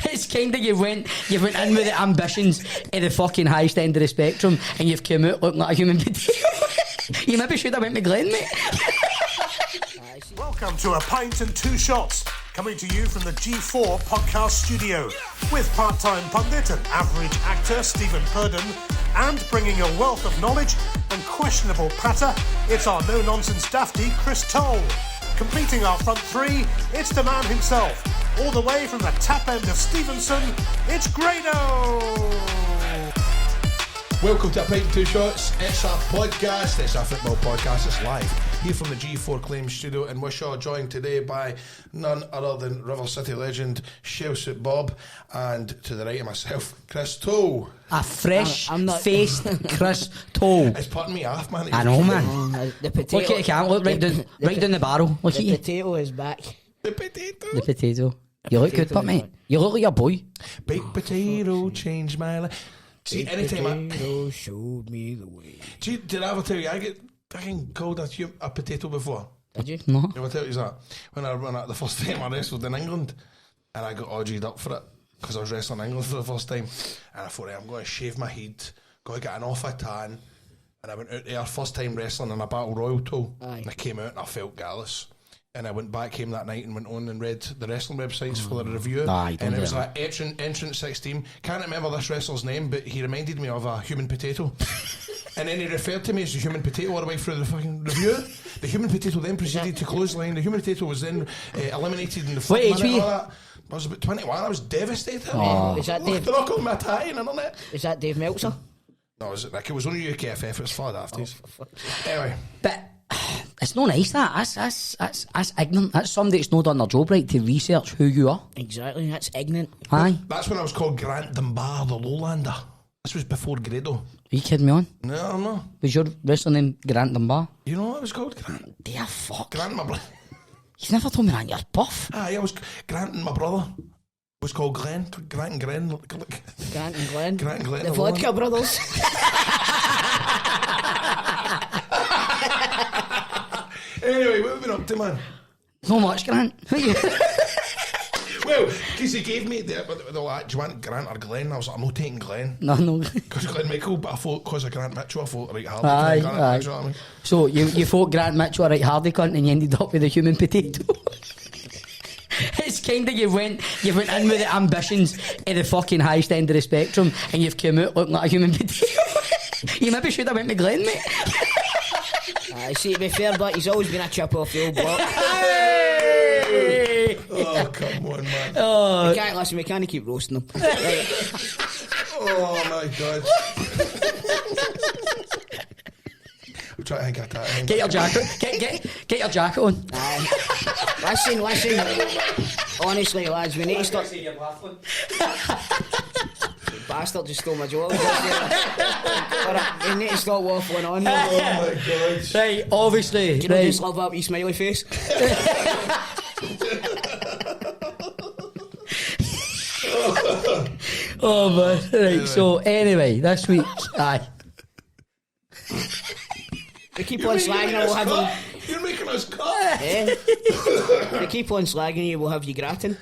It's kind of you went in with the ambitions at the fucking highest end of the spectrum, and you've come out looking like a human potato. You maybe should have went with Glenn, mate. Welcome to A Pint and Two Shots, coming to you from the G4 podcast studio, with part-time pundit and average actor Stephen Purden, and bringing a wealth of knowledge and questionable patter, it's our no-nonsense dafty Chris Toll. Completing our front three, it's the man himself, all the way from the tap end of Stevenson, it's Grados! Welcome to A Pint and Two Shots. It's our podcast, it's our football podcast, it's live here from the G4 Claim Studio in Wishaw, joined today by none other than River City legend Shellsuit Bob, and to the right of myself, Chris Toll. A fresh-faced Chris Toll. It's putting me off, man. I know, man. The potato. Look at the can, look right down the barrel. Look at The you. potato is back. The potato. The potato. You look good, pup, mate. You look like a boy. Baked potato changed my life. See, anytime potato showed me the way. Did I ever tell you I get fucking called a potato before? Did you? No. Did I tell you that? When I the first time I wrestled in England, and I got OG'd up for it because I was wrestling in England for the first time, and I thought, I'm going to shave my head, got to get an off a tan, and I went out there first time wrestling in a battle royal tool, and I came out and I felt gallus. And I went back home that night and went on and read the wrestling websites for the review. And it was like entrance 16. Can't remember this wrestler's name, but he reminded me of a human potato. And then he referred to me as the human potato all the way through the fucking review. The human potato then proceeded to clothesline. The human potato was then eliminated in the first minute. All that. I was about 21. I was devastated. Is that Dave? They're not calling me Italian, isn't it? Is that Dave Meltzer? No, it was only UKFF. It was far afterwards. Anyway. But it's not nice, that. That's ignorant. That's somebody that's not done their job right to research who you are. Exactly, that's ignorant. Aye. That's when I was called Grant Dunbar, the Lowlander. This was before Grado. Are you kidding me on? No. Was your wrestling name Grant Dunbar? You know what it was called? Grant. Dear fuck. Grant, my brother. You've never told me that, you're buff. I was Grant and my brother. Was called Glenn. Grant and Glenn. Grant and Glenn. Grant and Glenn. The Vodka Brothers. Anyway, what have we been up to, man? No much, Grant. Well, because he gave me the like, do you want Grant or Glenn? I was like, I'm not taking Glenn. No. Because Glenn Michael, but I thought, because of Grant Mitchell, I thought, right, hard. Aye. Mitchell, you know what I mean? So you thought Grant Mitchell a right hardy cunt and you ended up with a human potato. It's kind of you went in with the ambitions at the fucking highest end of the spectrum, and you've come out looking like a human potato. You maybe should have went with Glenn, mate. See, to be fair, but he's always been a chip off the old block. Hey! Oh, come on, man. Oh. We can't listen, we can't keep roasting him. Right. Oh, my God. I'm trying to think of that. Get your jacket. Get your jacket on. Listen. Honestly, lads, we need to start. Bastard just stole my joke. Alright, we need to stop waffling on. Oh my God. Right, obviously. Do you just love up your smiley face? Oh man. Right, so anyway, this week. Aye. We keep on slagging you, we'll have you. You're making us cut. Eh? We keep on slagging you, we'll have you gratin.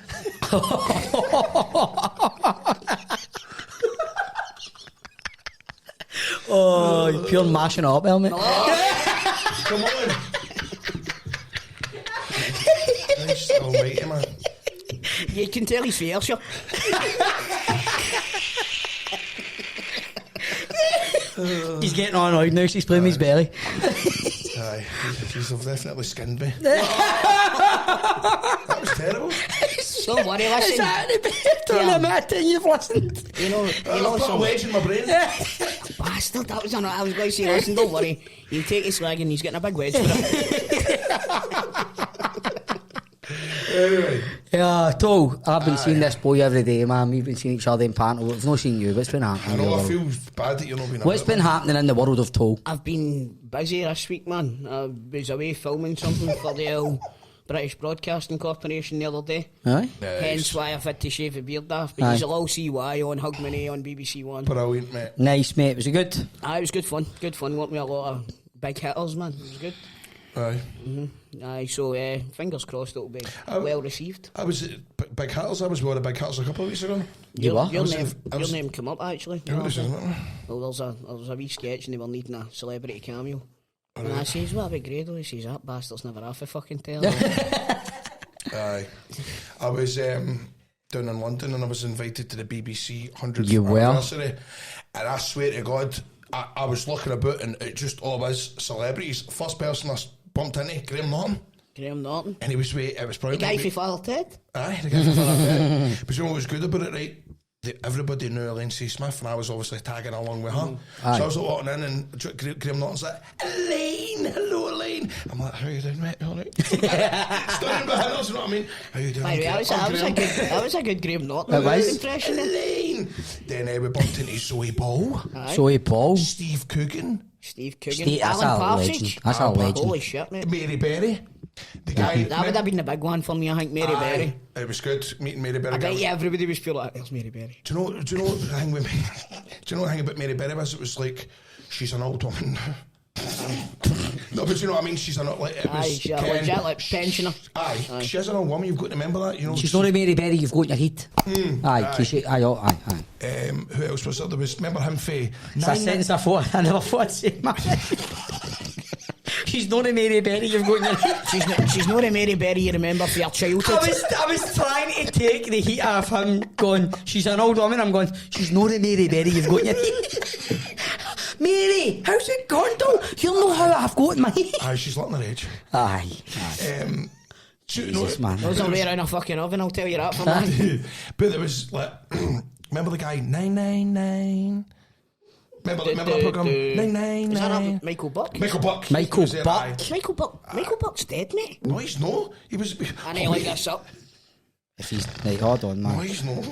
Oh, you're pure mashing up, helmet. Come on. Nice almighty, man. You can tell he's fierce, sure. He's getting on annoyed now, she's playing his belly. Aye, he's definitely skinned me. That was terrible. Don't worry, listen. Is that any better than that you've listened? You know I've got a wedge in my brain. Bastard, that was on it. I was going to say, listen, don't worry. You take his slag and he's getting a big wedge for it. Anyway. Yeah, Toll, I've been seeing this boy every day, man. We've been seeing each other in Pint. We've not seen you. What's been happening? I know, I feel bad that you're not being What's been happening in the world of Toll? I've been busy this week, man. I was away filming something for the British Broadcasting Corporation the other day. Aye? Nice. Hence why I've had to shave the beard off. But you'll all see why on Hugmanay on BBC One. Brilliant, mate. Nice, mate. Was it good? Aye, it was good fun. Good fun. Worked with a lot of big hitters, man. It was good. Aye. Aye, so fingers crossed it'll be well received. I was at Big Hatters. I was with a Big Hatters a couple of weeks ago. You were? Your name came up actually. Yeah, isn't it? Well, there's a wee sketch and they were needing a celebrity cameo. And I says, what about Grados? He says, that bastard's never half a fucking tell. Aye. I was down in London and I was invited to the BBC 100th You were? anniversary. And I swear to God, I was looking about and it just all was celebrities. First person I bumped into, Graham Norton. Graham Norton. And he was probably... The guy from Father Ted? Aye, the guy from Father Ted. But you know what was good about it, right? Everybody knew Elaine C. Smith and I was obviously tagging along with her. So I was walking in and Graham Norton's like, Elaine, hello Elaine. I'm like, how you doing, mate? You alright? Standing behind us, you know what I mean? How you doing? That was a good Graham Norton impression. Elaine. Then we bumped into Zoe Ball. Zoe Paul. Steve Coogan. That's a legend. That's a legend. Holy shit, mate. Mary Berry. The guy, that would have been the big one for me, I think, Mary Berry. It was good meeting Mary Berry. I bet you everybody was feeling like, there's Mary Berry. Do you know the thing with me? Do you know the thing about Mary Berry was? It was like, she's an old woman. No, but you know what I mean? She's an old, like, it was she's a legit, like, pensioner. Aye, she's an old woman, you've got to remember that, you know. She's not a Mary Berry you've got in your head. Aye. Who else was there? There was, remember him for... It's a sentence I never thought I'd say, man. She's not a Mary Berry you've got in your head. She's not a Mary Berry you remember for your childhood. I was trying to take the heat off him going, she's an old woman. I'm going, she's not a Mary Berry you've got in your head. Mary, how's it gone, though? You'll know how I've got in my head. Aye, she's letting her age. Aye. Jesus, man. Those are way around a fucking oven, I'll tell you that for man. But there was like, remember the guy 999? Remember the programme 999? Is that Michael Buck? Michael Buck. Michael Buck's dead, mate. No, he's not. He was. I need to look this up. If he's right, hold on, man. No, he's not.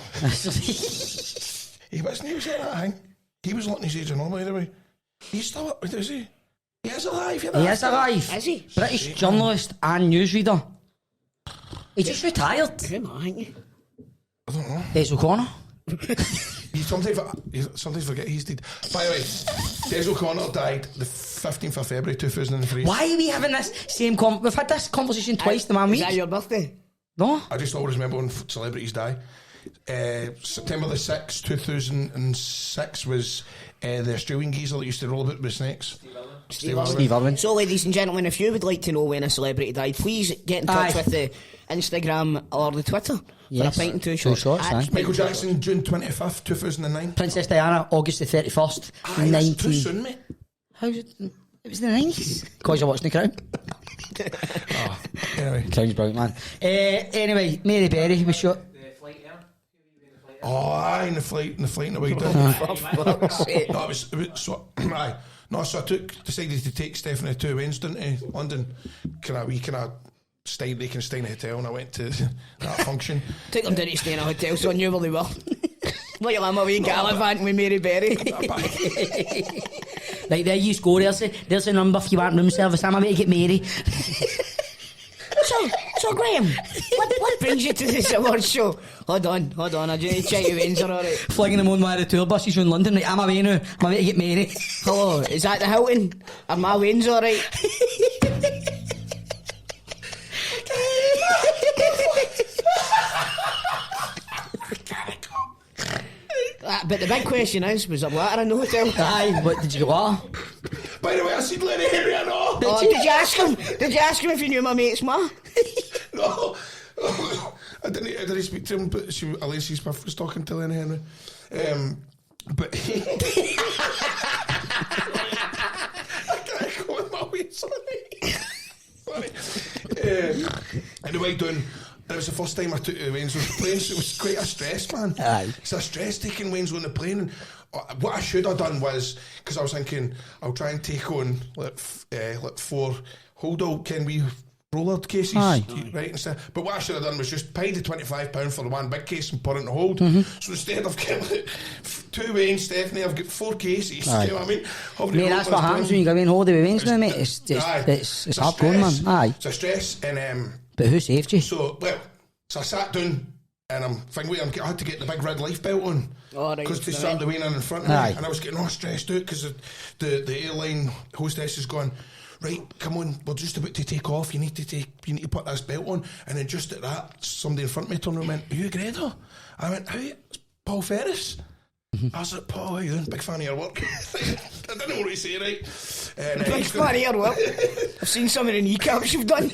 He wasn't. He was in that thing. He was letting his age on by the way. He's still up, is he? He is alive. He is alive. Is he? British journalist and newsreader. He just retired. Who am I? I don't know. Des O'Connor. You sometimes forget he's dead. By the way, Des O'Connor died the 15th of February 2003. Why are we having this same we've had this conversation twice the man week. Is that your birthday? No. I just always remember when celebrities die. September the 6th, 2006 was the Australian geezer that used to roll about with snakes. Steve Irwin. So, ladies and gentlemen, if you would like to know when a celebrity died, please get in touch with the Instagram or the Twitter for a pint and two shots. Michael Jackson, June 25th, 2009. Princess Diana, August the 31st, 19. That's too soon, mate. How's it? It was the 90s. Because you're watching The Crown. Anyway. Crown's brilliant, man. Anyway, Mary Berry was shot. Oh, aye, in the flight that we did. No, it was so, aye. No, so I decided to take Stephanie to Wednesday to London. We stay in a hotel, and I went to that function. Took them down to stay in a hotel, so I knew where they were. Like I'm a wee gallivant with Mary Berry. Like there you go, there's a number if you want room service. I'm about to get Mary. So Graham, what brings you to this awards show? Hold on, I just need to check your Windsor, alright. Flagging them on one of the tour buses in London, right, I'm away now, I'm away to get Mary. Hello, is that the Hilton? Are my Windsor alright? But the big question is, was there water in the hotel? Aye, what did you get water? By the way, I seen Lenny Henry and all. Oh, did you ask him? Did you ask him if he knew my mate's ma? No, I didn't speak to him, but Alicia Smith was talking to Lenny Henry. But I can't go with my way, sorry. Anyway, it was the first time I took Wayne's on the plane, so it was quite a stress, man. Aye. It's a stress taking Wayne's on the plane. And what I should have done was, because I was thinking, I'll try and take on like 4 hold-out, can we roller cases, right, and stuff. But what I should have done was just pay the £25 for the one big case and put it in the hold. So instead of getting like 2 Wayne's, Stephanie, I've got 4 cases. Aye. You know what I mean? Mate, that's what happens when you go in holiday with Wayne's now, mate. It's hard going, man. Aye. It's a stress, and but who saved you? So I sat down and I'm thinking, I had to get the big red life belt on because they started the Wayne in front of me, and I was getting all stressed out because the airline hostess is going, right, come on, we're just about to take off. You need to put this belt on. And then just at that, somebody in front of me turned around and went, are you Grado? I went, who? It's Paul Ferris. I was like, Paul, how you doing? Big fan of your work. I didn't know what to say, right? And, Big fan of your work. I've seen some of the kneecaps you've done.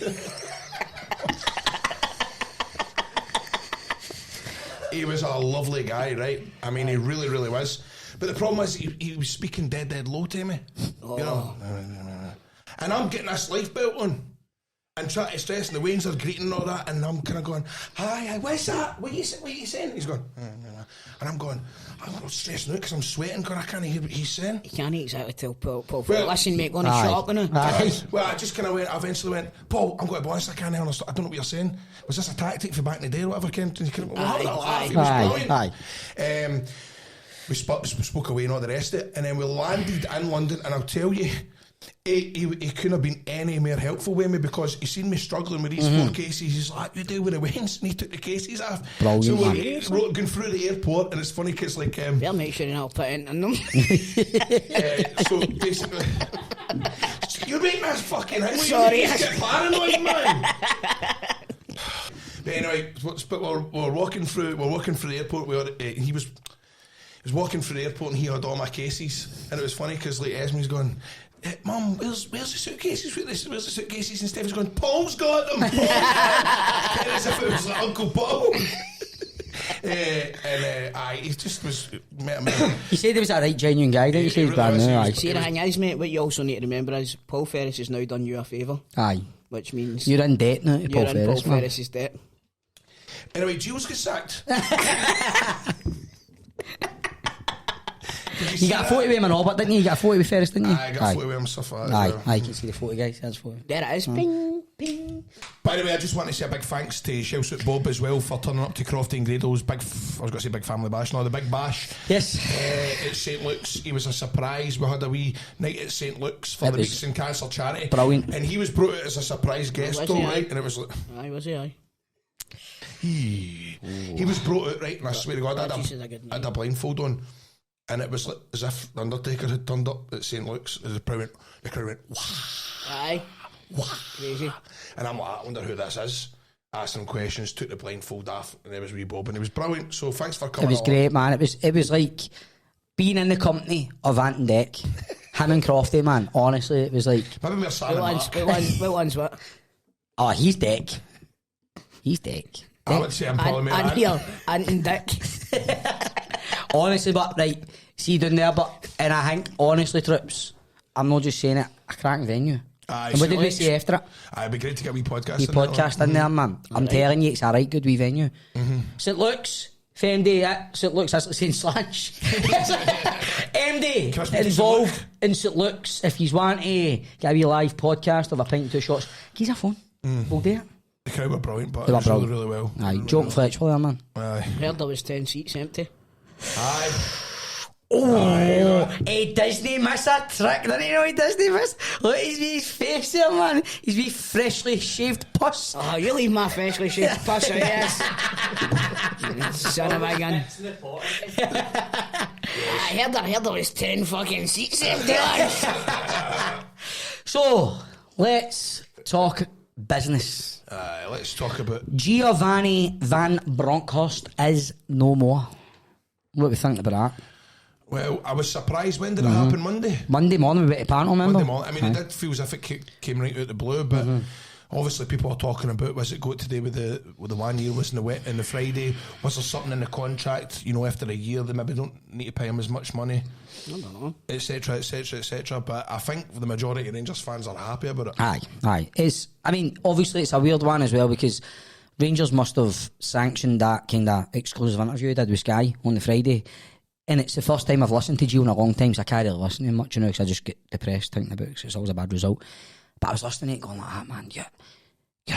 He was a lovely guy, right? I mean, he really, really was. But the problem was he was speaking dead low to me. You know? And I'm getting this life belt on and trying to stress, and the Waynes are greeting and all that, and I'm kind of going, hi, what's that? What are you saying? He's going, and I'm going, I'm stressing out because I'm sweating because I can't hear what he's saying. You can't exactly tell Paul, well, listen, mate, going to shut up now. Well, I just kind of went, I eventually went, Paul, I'm going to be honest, I can't understand. I don't know what you're saying. Was this a tactic for back in the day or whatever? We spoke away and all the rest of it, and then we landed in London, and I'll tell you, he couldn't have been any more helpful with me, because he seen me struggling with these 4 cases. He's like, you deal with the Waynes, and he took the cases off. Brilliant. So we're going through the airport, and it's funny because like they'll make sure you're not putting in them. so basically you're making this fucking thing. Sorry, you get paranoid, man. But anyway, we're walking through the airport where he was walking through the airport, and he had all my cases, and it was funny because like Esme's going, Mum, where's the suitcases? Where's the suitcases? And Stephen's going, Paul's got them. As if it was like Uncle Paul. He just was. You said he was a right genuine guy, didn't you? Say he's brand new. See, the thing is, mate, what you also need to remember is Paul Ferris has now done you a favour. Aye. Which means you're in debt now to Paul Ferris. You're in Paul Ferris's debt. Anyway, Jules got sacked. You got a photo with him and all, but didn't you? You got a photo with Ferris, didn't you? I got a photo with him and stuff like that. Aye, you can see the photo, guys. That's photo. There it is. Ping, ping. By the way, I just want to say a big thanks to Shellsuit Bob as well for turning up to Crofty and Grados. I was going to say big family bash, no, the big bash. Yes. At St Luke's. He was a surprise. We had a wee night at St Luke's for the Beasts and Cancer charity. Brilliant. And he was brought out as a surprise guest, though, right? And it was like... Aye, was he, aye? He was brought out, right? And I swear to God, I had a blindfold on. And it was like as if the Undertaker had turned up at St Luke's. The crowd went, wah. Aye. Wah. Crazy. And I'm like, I wonder who this is. Asked him questions, took the blindfold off, and there was wee Bob, and it was brilliant. So thanks for coming. It was great, man. It was like being in the company of Ant and Deck. Him and Crofty, man. Honestly, it was like. Maybe we're What one's what? Oh, he's Deck. He's Deck. I would say I'm probably more Ant and Dick. Honestly, but right, see down there, but and I think honestly, troops, I'm not just saying it, a cracking venue. And what did we say after it? It'd be great to get a wee podcast. In there, man. I'm telling you, it's a right good wee venue. St Luke's, FMD, St Luke's, that's like saying slash. MD involved in St Luke's. If you want to get a wee live podcast of a pint and 2 shots, give us a phone. We'll do it. The crowd were brilliant, but it was really well. Aye, Joke and Fletch there, man. Aye. Heard there was 10 seats empty. Aye. Hey, Disney missed that trick, didn't you know he Disney missed? Look at his face there, man. His wee freshly shaved puss. Oh, you leave my freshly shaved puss out, yes. Son of a gun. I heard there was 10 fucking seats empty. So, let's talk business. Let's talk about Giovanni Van Bronckhorst is no more. What do we think about that? Well, I was surprised. When did it happen? Monday morning, we went to panel, remember? Monday morning. I mean, it did feel as if it came right out the blue, but obviously people are talking about, was it got today with the 1 year, was in the Friday, was there something in the contract, you know, after a year they maybe don't need to pay him as much money, I don't know, etc, but I think the majority of Rangers fans are happy about it. Aye. Obviously it's a weird one as well, because Rangers must have sanctioned that kind of exclusive interview he did with Sky on the Friday, and it's the first time I've listened to Gio in a long time, so I can't really listen to him much, you know, because I just get depressed thinking about it, because it's always a bad result. But I was listening to it going like that, man, you're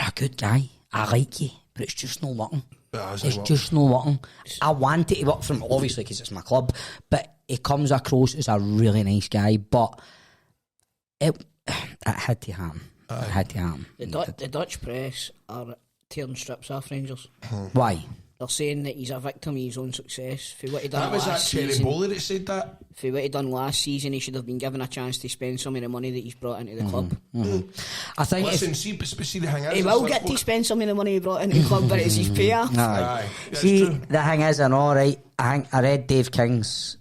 a good guy, I like you, but it's just not working. It's just not working. I want it to work for him, obviously, because it's my club, but he comes across as a really nice guy, but it had to happen. The Dutch press are tearing strips off Rangers. Why? they're saying that he's a victim of his own success. For what he done That was that last Cherry season, Bowler that said that. for what he done last season, he should have been given a chance to spend some of the money that he's brought into the club. I think Listen, see the hang is, He will get to spend some of the money he brought into the club, but it's his payoff. Aye, that's See, true. the thing is, I know, right? I read Dave King's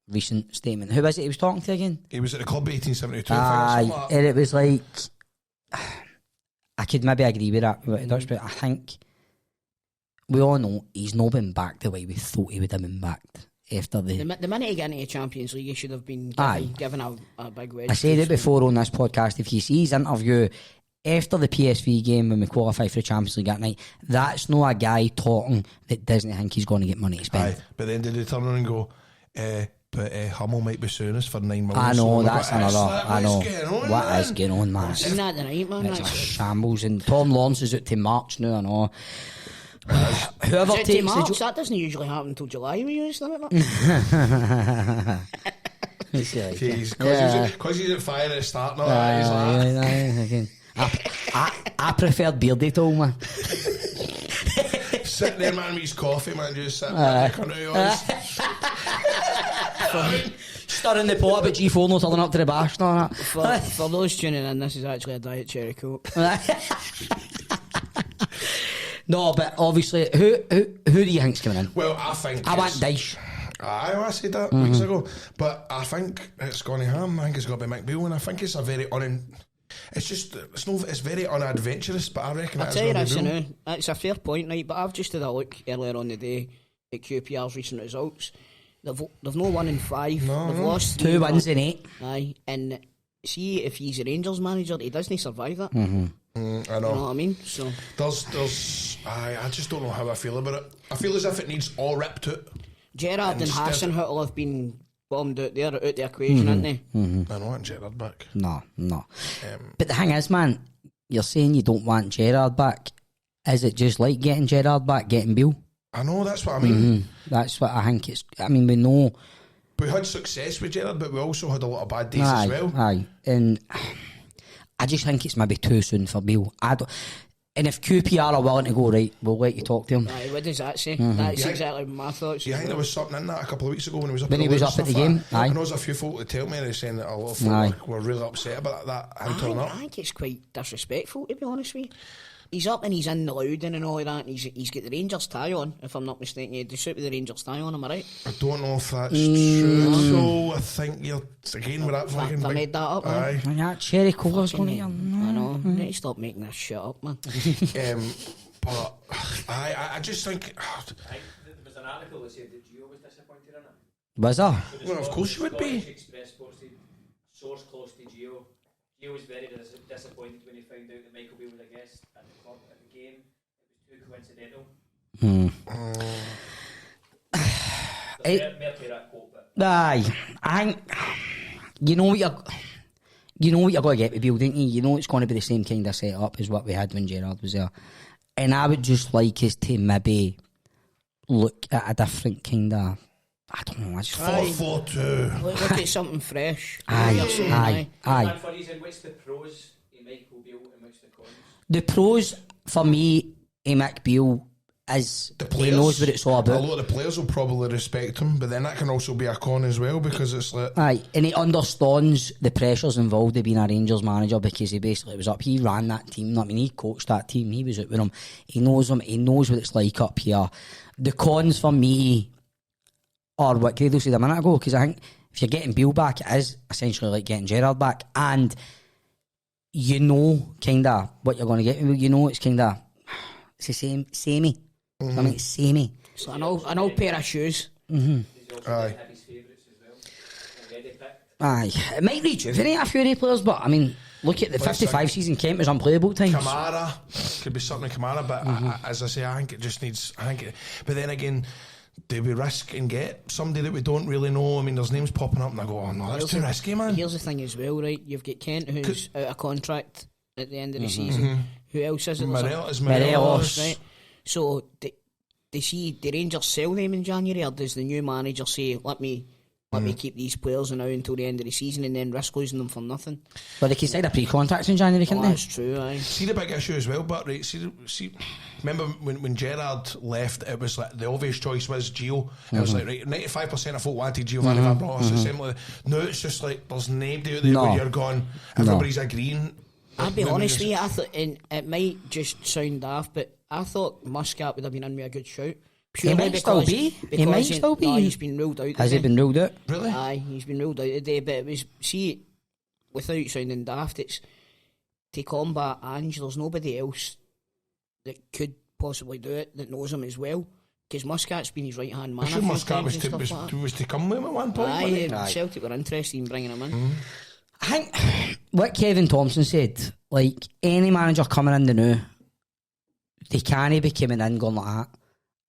recent statement. Who was it he was talking to again? He was at the club 1872. Aye, and it was like, I could maybe agree with that, but I think we all know he's not been backed the way we thought he would have been backed after the minute he got into the Champions League, he should have been given a big wedge. I said it before on this podcast, if you see his interview after the PSV game when we qualify for the Champions League that night, that's not a guy talking that doesn't think he's going to get money to spend. Aye, but then did they turn around and go, but Hummel might be suing us for 9 million. I know, so that's another. I know. What is going on, going on, man? I've seen that tonight, man. It's a shambles, and Tom Lawrence is out to March now, I know. Whoever Is it takes March? the That doesn't usually happen until July, we use, doesn't it? Because he's at fire at the start now. I preferred bearded tall, man. Sitting there, man, with his coffee, man, just sitting there. Stirring the pot, but G4 not turning up to the bash. No, For those tuning in, this is actually a Diet Cherry Coke. No, but obviously, who do you think's coming in? Well, I think I want Dyche. I said that weeks ago, but I think it's going to happen. I think it's going to be McBeal, and I think it's a very it's very unadventurous, but I reckon I'll it's tell you going this, to be now, it's a fair point, right? But I've just had a look earlier on the day at QPR's recent results. They've no won in 5. They've lost 2 wins in 8. Aye, and see if he's a Rangers manager, he doesn't survive that. I know. You know what I mean? So I just don't know how I feel about it. I feel as if it needs all ripped out. Gerrard and Hasenhüttl have been bombed out there, out the equation, haven't they? I don't want Gerrard back. No. But the thing is, man, you're saying you don't want Gerrard back. Is it just like getting Gerrard back, getting Bill? I know, that's what I mean. That's what I think it's. I mean, we know. We had success with Gerrard, but we also had a lot of bad days as well. Aye, and I just think it's maybe too soon for Bill. And if QPR are willing to go, right, we'll let you talk to him. Aye, what does that say? That's exactly my thoughts. Do you think there was something in that a couple of weeks ago when he was up When he was up at the game? Aye. I know there's a few folk that tell me they're saying that a lot of folk were really upset about that, him turning up. I think it's quite disrespectful, to be honest with you. He's up and he's in the Loudon and all of that, and he's got the Rangers tie on, if I'm not mistaken. He had the suit with the Rangers tie on, am I right? I don't know if that's true, so I think you're, again, with that fucking They made that up, man. Aye. Yeah, Cherry Cola's going to. I know. You need to stop making this shit up, man. But I just think... There was an article that said that Gio was disappointed in it. Was there? Well, of course you would be. Scottish Express posted source close to Gio. Gio was very disappointed when he found out that Michael Beale was a guest at the club at the game. It was too coincidental. That quote, but Aye, I think you know what you're going to get with Beale, don't you? You know it's going to be the same kind of setup as what we had when Gerrard was there, and I would just like us to maybe look at a different kind of. I don't know. I just 4-4-2. Look at something fresh. Aye. and for reason, what's the pros in Michael Beale and what's the cons? The pros for me, Mick Beale, is The he players, knows what it's all a about. lot of the players will probably respect him, but then that can also be a con as well, because it's like... Aye, and he understands the pressures involved of being a Rangers manager, because he basically was up. He ran that team. I mean, he coached that team. He was out with them. He knows them. He knows what it's like up here. The cons for me are what Grados said a minute ago, because I think if you're getting Beale back, it is essentially like getting Gerrard back, and you know kind of what you're going to get. You know it's kind of it's the samey. I mean, it's samey. It's an old pair of shoes. He's also Aye. had his favourites as well. Already picked. Aye, it might rejuvenate a few of the players, but I mean, look at the 55 season. Kent was unplayable at times. Kamara could be something Kamara, but as I say, I think it just needs. But then again, do we risk and get somebody that we don't really know? I mean, there's names popping up, and I go, "Oh no, that's too risky, man." Here's the thing as well, right? You've got Kent, who's out of contract at the end of the season. Who else is it? Morelos. Right. So, they see the Rangers sell them in January, or does the new manager say, let me Let me keep these players now until the end of the season and then risk losing them for nothing. But they can sign a pre-contract in January, can't they? That's true, aye. See the big issue as well, but right, see remember when Gerrard left, it was like the obvious choice was Gio. It was like, right, 95% of folk wanted Giovanni Van Bronckhorst. No, it's just like there's nobody out there where you're going, everybody's agreeing. I'll be honest with you, I thought, and it might just sound daft, but I thought Muscat would have been in with a good shout. He might still be. He might still be. No, he's been ruled out. Has he been ruled out? Really? Aye, he's been ruled out today. But it was, see, without sounding daft, it's to combat Ange. There's nobody else that could possibly do it that knows him as well. Because Muscat's been his right hand man. I'm sure Muscat was to come with him at one point. Aye, Celtic were interested in bringing him in. I think what Kevin Thompson said, like any manager coming in the new, they can't be coming in going like that.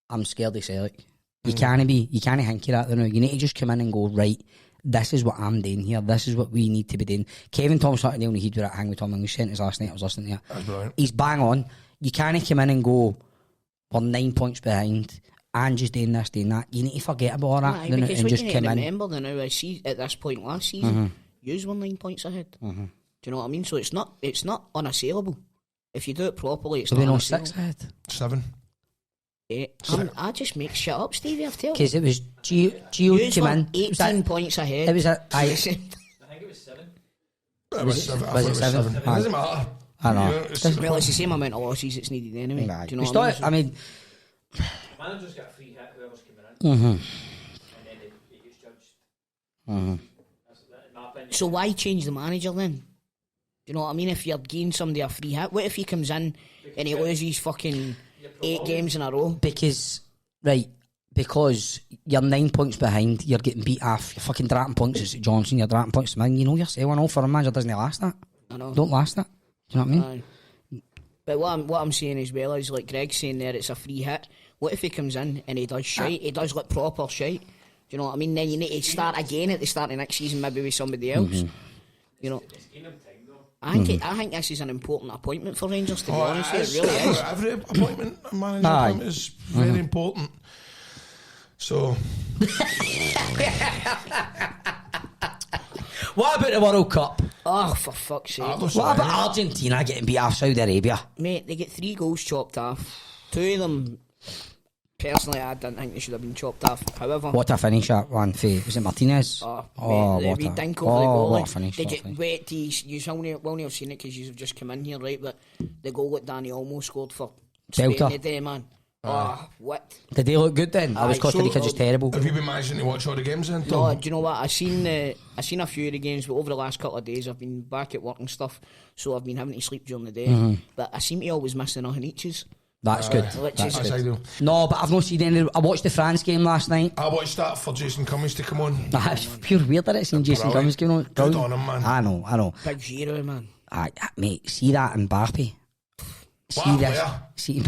I'm scared of Celtic. You can't hinky that now. You need to just come in and go, right, this is what I'm doing here. This is what we need to be doing. Kevin Thompson had nailed the head with that hang with Tom English sentence last night. I was listening to it. That's brilliant. He's bang on. You can't come in and go, we're 9 points behind. And just doing this, doing that. You need to forget about all that. Aye, because and just you come need to in. remember that now, at this point last season, you were 9 points ahead. Do you know what I mean? So it's not unassailable. If you do it properly, it's Did we not know unassailable. 6 ahead? 7. 8. I just make shit up, Stevie, I've told you. Because it was Gio came in. 18 points ahead. It was a... I think it was 7. It was 7. Was it 7? It doesn't matter. I know. Well, it's the same amount of losses it's needed anyway. Nah, Do you know what I mean? The manager's got a free hit, whoever's coming in. And then it gets judged. That's, in my opinion. So why change the manager then? Do you know what I mean? If you're giving somebody a free hit, what if he comes in and he loses fucking 8 games in a row? Because you're 9 points behind, you're getting beat off, you're fucking drafting points at St Johnson, you're drafting points to man, you know yourself, an offer a manager doesn't last that. I know. Don't last that. Do you know what I mean? Aye. But what I'm saying as well is, like Greg's saying there, it's a free hit. What if he comes in and he does shite? He does like proper shite. Do you know what I mean? Then you need to start again at the start of next season, maybe with somebody else. You know. It's game of time though. I think this is an important appointment for Rangers, to be honest with you. It really is. Every appointment, a manager appointment is very important. So, What about the World Cup? Oh, for fuck's sake. What about Argentina getting beat off Saudi Arabia? Mate, they get 3 goals chopped off. 2 of them, personally, I didn't think they should have been chopped off. However... What a finish at one for, was it Martinez? Mate, the dink over the goal. What a finish. They just wait till you will have seen it because you've just come in here, right? But the goal that Danny almost scored for Spain Belter. today, man. What? Did they look good then? I was Costa Rica just terrible. Have you been managing to watch all the games then, No, Tom? do you know what? I seen a few of the games, but over the last couple of days I've been back at work and stuff, so I've been having to sleep during the day. But I seem to always miss the nothing eaches. That's good. That's ideal. No, but I've not seen any. I watched the France game last night. I watched that for Jason Cummings to come on. It's pure weird that it's seen Jason Cummings going on. Good on him, man. I know. Big Giroud, man. Mate, see that Mbappe. See What, this. where? See,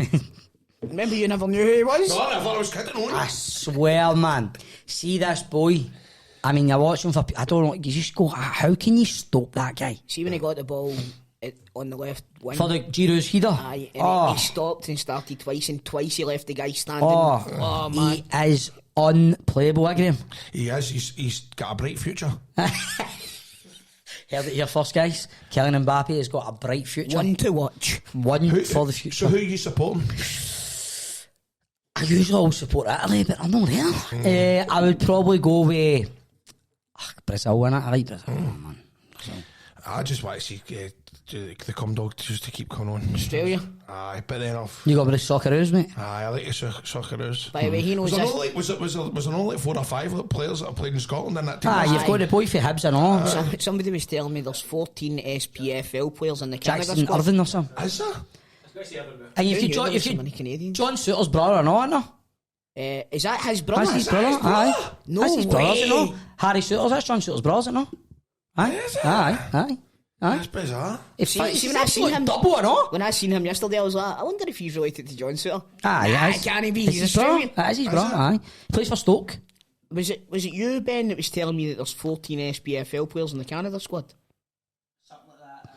Remember you never knew who he was? No, I thought I was kidding on. I swear, man. See this boy. I mean, you watch him for. I don't know. You just go. How can you stop that guy? See when he got the ball on the left wing. For the Giroud's header. Aye, and he stopped and started twice, and twice he left the guy standing. Oh, Man. He is unplayable, I agree. He is. He's got a bright future. Heard it here first, guys. Kylian Mbappe has got a bright future. One to watch. For the future. So who are you supporting? I usually always support Italy, but I'm not there. I would probably go with Brazil, innit? I like Brazil, man. Brazil. I just want to see the cum dog just to keep coming on. Australia. Aye, but then off. You got with the Socceroos, mate? Aye, I like the Socceroos. By the way, he knows Was there not like 4 or 5 players that have played in Scotland in that team? You've got the boy for Hibs and all. Somebody was telling me there's 14 SPFL players in the Canada Jackson squad. Irving or something. Is there? And Who knew there was so many Canadians? John Suter's brother, no? Is that his brother? That's his brother, aye. No That's his brother, is it way. no? Harry Suter's, that's John Suter's brother, is it no? Aye. That's bizarre. See, when I seen him, double or no? when I seen him yesterday, I was like, I wonder if he's related to John Suter. Aye, Can't he be? It's He's his brother. Australian. That is his brother, aye. Plays for Stoke. Was it you, Ben, that was telling me that there's 14 SPFL players in the Canada squad? Something like that.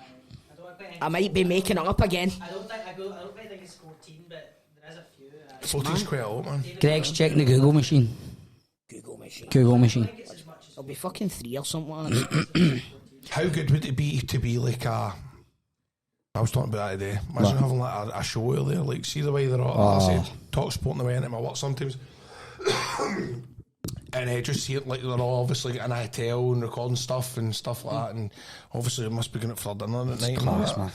I don't think I might be making it up again. I don't think it's 14, but there is a few. 14's quite a lot, man. Greg's checking the Google machine. Google machine. Google machine. I think it's as much as It'll be fucking 3 or something like that. How good would it be to be like a... I was talking about that today. Imagine having like a show out there, like see the way they're all, I say, talk sport on the way into my work sometimes. And just see it like they're all obviously getting a hotel and recording stuff and stuff like that, and obviously they must be going out for dinner at night. Class, man.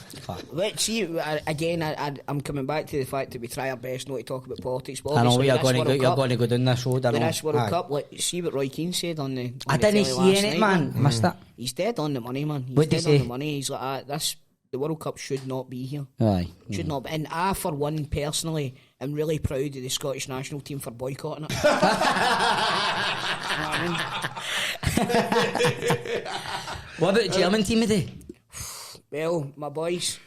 Let's see, again, I'm coming back to the fact that we try our best not to talk about politics, but I know obviously you're this going to go down this road. I know. This World Cup, like, see what Roy Keane said on the I didn't see it, man. Missed it. He's dead on the money, man. He's What did dead he on say? the money. He's like, the World Cup should not be here. Aye. Should not be. And I, for one, personally, am really proud of the Scottish national team for boycotting it. You know what I mean? What about the German team today? Well, my boys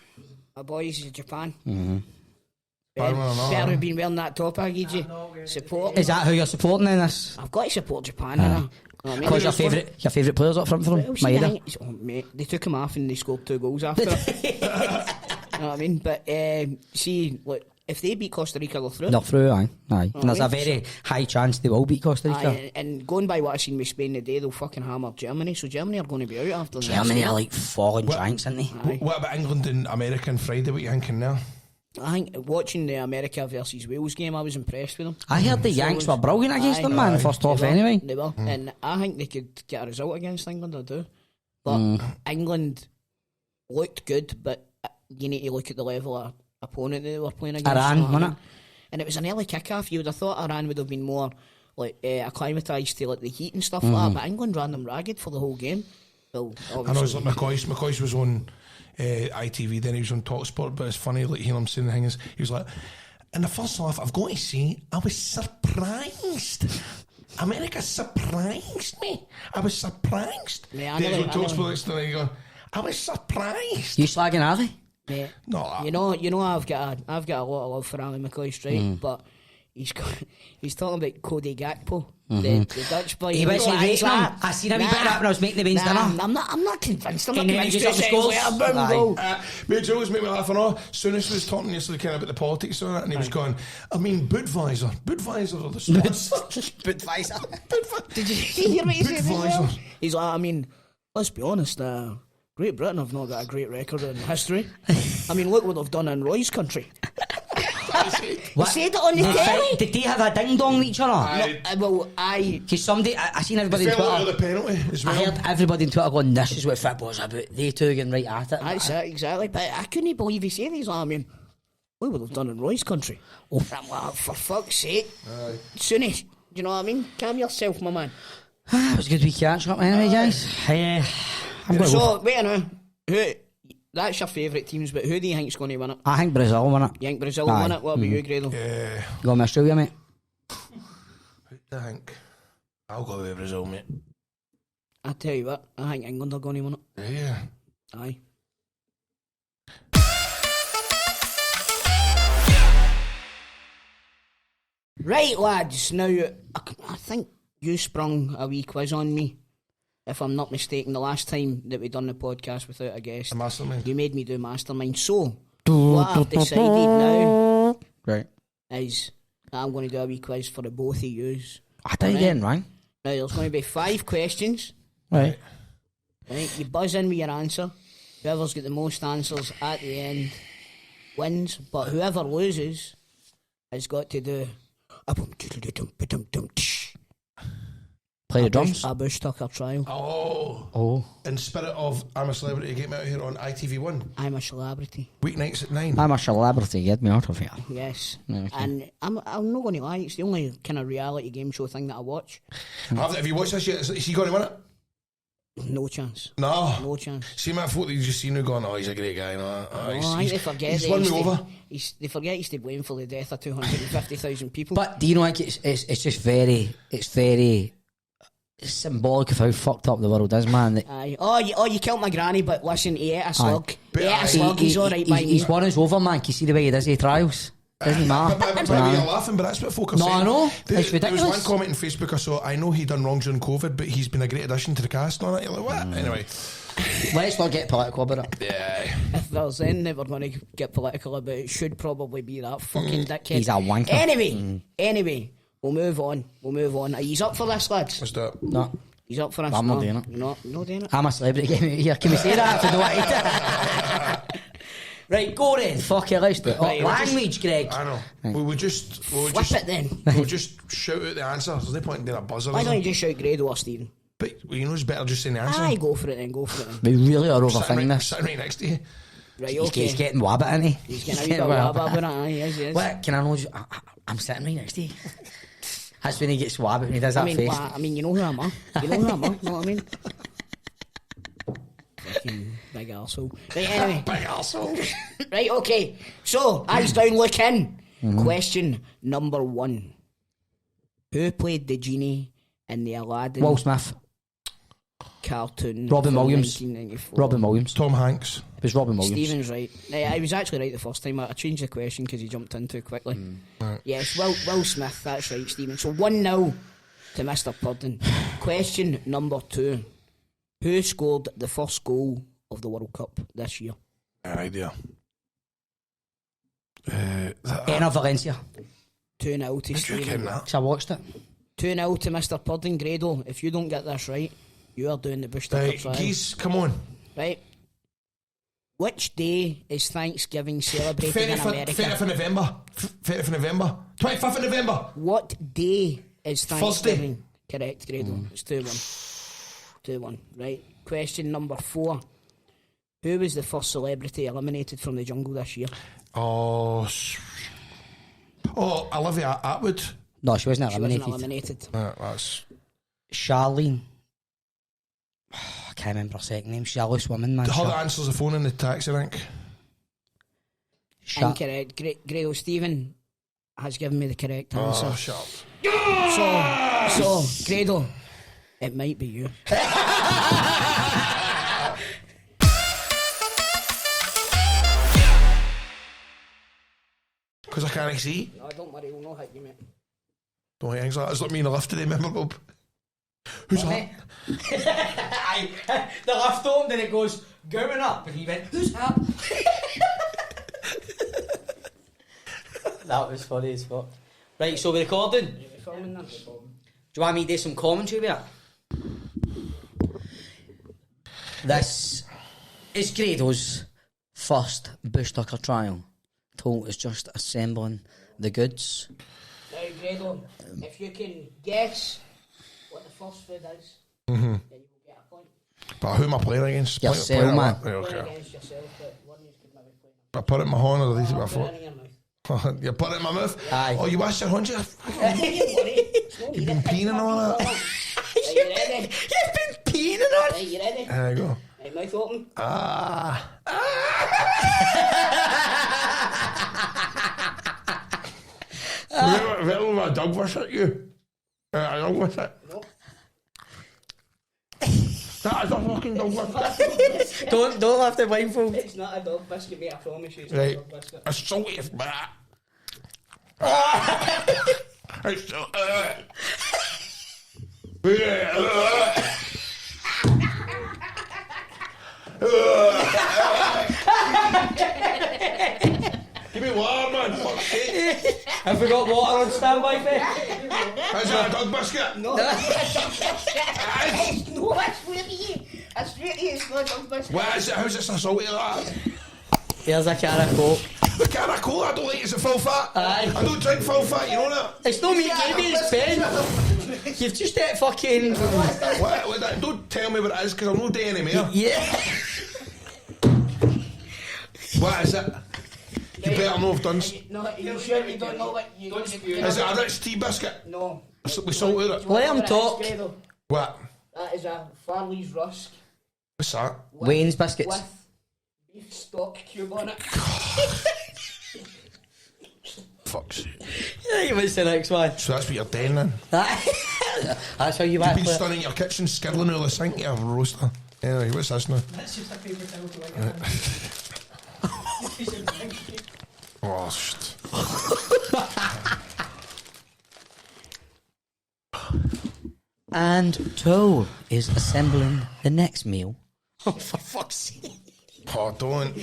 in Japan. Better Better have been wearing that top I gave you. Support. Is that who you're supporting in this? I've got to support Japan, you know what I mean? Because your favourite players up front for them? Well, see, Maeda? mate, they took him off and they scored 2 goals after it. You know what I mean? But see, look, if they beat Costa Rica, they're through. They're through, aye. And there's a very high chance they will beat Costa Rica. Aye, and going by what I've seen with Spain today, they'll fucking hammer Germany. So Germany are going to be out after Germany are like falling giants, aren't they? What about England and America on Friday? What are you thinking now? I think watching the America versus Wales game, I was impressed with them. I heard the Yanks were brilliant against them, man, first off anyway. They were. And I think they could get a result against England, I do. But England looked good, but you need to look at the level of opponent they were playing against. Iran, you know what I wasn't mean? And it was an early kick-off. You would have thought Iran would have been more like acclimatised to like the heat and stuff like that, but England ran them ragged for the whole game. Well, I know it's like McCoy was on ITV, then he was on TalkSport, but it's funny, like hearing him saying the thing is, he was like, in the first half, I've got to say, I was surprised. America surprised me. I was surprised. Yeah, then he's on TalkSport next to me, going, I was surprised. You slagging Ali? Yeah. No, You know, I've got a lot of love for Ali McCoy, straight, but he's talking about Cody Gakpo, the Dutch boy. He was rating him. I seen a wee bit of that when I was making the mains dinner. I'm not convinced. I'm not And then convinced. he just scores. Mate, Joe was making me laugh and all. Soonish was talking yesterday kind of about the politics on it, and he was going, I mean, Budweiser are the sponsor. Budweiser. Did you hear what he said? Budweiser. He's like, I mean, let's be honest, Great Britain have not got a great record in history. I mean, look what they've done in Roy's country. He said it on the telly. Did they have a ding dong with each other? Because somebody, I seen everybody on Fell out of Twitter. the penalty as well. I heard everybody on Twitter going, this is what football's about. They two getting right at it. That's it, exactly. But I couldn't believe he said these. I mean, look what they've done in Roy's country. I'm like, for fuck's sake. Soonish, do you know what I mean? Calm yourself, my man. It was a good week catch up anyway, guys. I'm going to go. Wait a minute. That's your favourite teams, but who do you think's going to win it? I think Brazil won it. You think Brazil will win it? What about you, Grado? Yeah. You going to Australia, mate? Who do I think? I'll go with Brazil, mate. I tell you what, I think England are going to win it. Yeah. Aye. Right, lads. Now, I think you sprung a wee quiz on me. If I'm not mistaken, the last time that we done the podcast without a guest, A mastermind. you made me do Mastermind. So, what I've decided now Right. is that I'm going to do a wee quiz for the both of yous. I didn't get it right. Now, there's going to be 5 questions. Right. Right, you buzz in with your answer. Whoever's got the most answers at the end wins. But whoever loses has got to do Play the drums. a Bushtucker trial. Oh. In spirit of I'm a Celebrity, get me out here on ITV1. I'm a celebrity. Weeknights at 9. I'm a celebrity, get me out of here. Yes. Okay. And I'm not going to lie, it's the only kind of reality game show thing that I watch. Have you watched this yet? Is he going to win it? No chance. No. No chance. See my folk that you just seen who going, oh, he's a great guy. No, I think they forget he's that won me he's over. they forget he's to blame for the death of 250,000 people. But do you know, like, it's just very symbolic of how fucked up the world is, man. That Aye. Oh, you killed my granny, but listen, he ate a slug. He ate a slug, he's alright by me. he's won us over, man. Can you see the way he does his trials? Doesn't matter. But you're laughing, but that's what folk are No, saying. I know. There It's was ridiculous. one comment on Facebook I saw, I know he done wrong during COVID, but he's been a great addition to the cast and all that. You're like, what? Anyway. Let's not get political about it. Yeah. If there's anything that we're going to get political about, it should probably be that fucking dickhead. He's a wanker. Anyway, we'll move on. Are you up for this, lads? Let's do it. No. He's up for us. I'm not doing it. You're not doing it? I'm a celebrity, get me out here. Can we say that if I don't want it? Right, go then. Fuck it, let's do it. Right, Language, Greg. I know. We'll just it then. We'll just shout out the answer. There's no point in doing a buzzer. Why is don't you there? just shout Grado or Stephen? But you know it's better just saying the answer. Aye, go for it then. We really are Sitting overthinking this. sitting right next to you. Right, He's okay. getting wabbit, isn't he? He's getting a wee bit wab about it. Aye, he is. What? Can I know? I'm sitting right next to you. That's when he gets wabbit when he does that face. I mean, you know who I'm on. You know who I'm on. Know what I mean? Fucking big arsehole. Right, anyway. Big arsehole. Right, okay. So, eyes down, look in. Question number 1. Who played the genie in the Aladdin Will Smith. cartoon? Robin from Williams. 1994? Robin Williams. Tom Hanks. It was Robin Williams. Stephen's right. I was actually right the first time. I changed the question because he jumped in too quickly. Yes, Will Smith, that's right, Stephen. So 1-0 to Mr. Purden. Question number 2. Who scored the first goal of the World Cup this year? No idea. Enner Valencia. 2-0 to Did you Stephen. ken that? Because I watched it. 2-0 to Mr. Purden. Grado, if you don't get this right, you are doing the Bushtucker Right, trial. geese, come on. Right. Which day is Thanksgiving celebrated in America? 30th of November. 30th of November. 25th of November. What day is Thursday. Thanksgiving? Correct, Grado. It's 2-1. 2-1. Right. Question number 4. Who was the first celebrity eliminated from the jungle this year? Oh, Olivia Atwood. No, she wasn't She eliminated. wasn't eliminated. That's Charlene. I can't remember her second name. She's a loose woman, man. her that answers the phone in the taxi rank. Incorrect. Grado, Stephen has given me the correct answer. Oh, shut up. So, Grado, it might be you. Because I can't see. No, don't worry, we'll not hit you, mate. Don't hit things like that. It's like me in the lift today, remember, Bob? Who's that? Aye. The lift opened and it goes, going up. And he went, who's that? That was funny as fuck. Right, so we're recording. Do you want me to do some commentary with it? This is Grado's first Bushtucker trial. Told is just assembling the goods. Now, Grado, if you can guess what the first food is, then you will get a point. But who am I playing against? Yourself, Playing man. Right, Playing okay. against yourself, but one of you could maybe play. I put it in my hand or leave it Put before. it in your mouth. You put it in my mouth? Aye. Oh, you wash your hands? You've You've been peeing and all that? Are you ready? You've been peeing on. Are you ready? There you go. Right, mouth open. Will my dog wash it, you? I don't wash it. No. That is a fucking dog wash it. Don't have the blindfold. It's not a dog biscuit, mate, I promise you. It's Right. not a dog biscuit. It's salty as that. It's so... Give me water, man. Fuck's sake. Have we got water on standby, Faye? Is it a dog biscuit? No, no, that's really That's really it's not a dog biscuit. What is it? How's it so salty like that? Here's a can of Coke. The can of cola I don't like. Is it full fat? Aye. I don't drink full fat, you know that? It's not me, Gaby, it's Ben. You've just ate fucking... Don't tell me what it is, because I'm not doing any more. Yeah. What is it? You better know I've done... No, you sure you don't know what you... Don't spew Is it a rich tea biscuit? No. We salted it. Let him talk. What? That is a Farley's Rusk What's that? Wayne's biscuits. with beef stock cube on it. Fuck's sake. Yeah, what's the next one? So that's what you're doing then? That's how you You've act. been standing in your kitchen, skiddling out of the sink, you have a roaster. Anyway, what's this now? That's just a paper towel to wipe it. Oh, shit. And Toll is assembling the next meal. Oh, for fuck's sake. Oh, don't.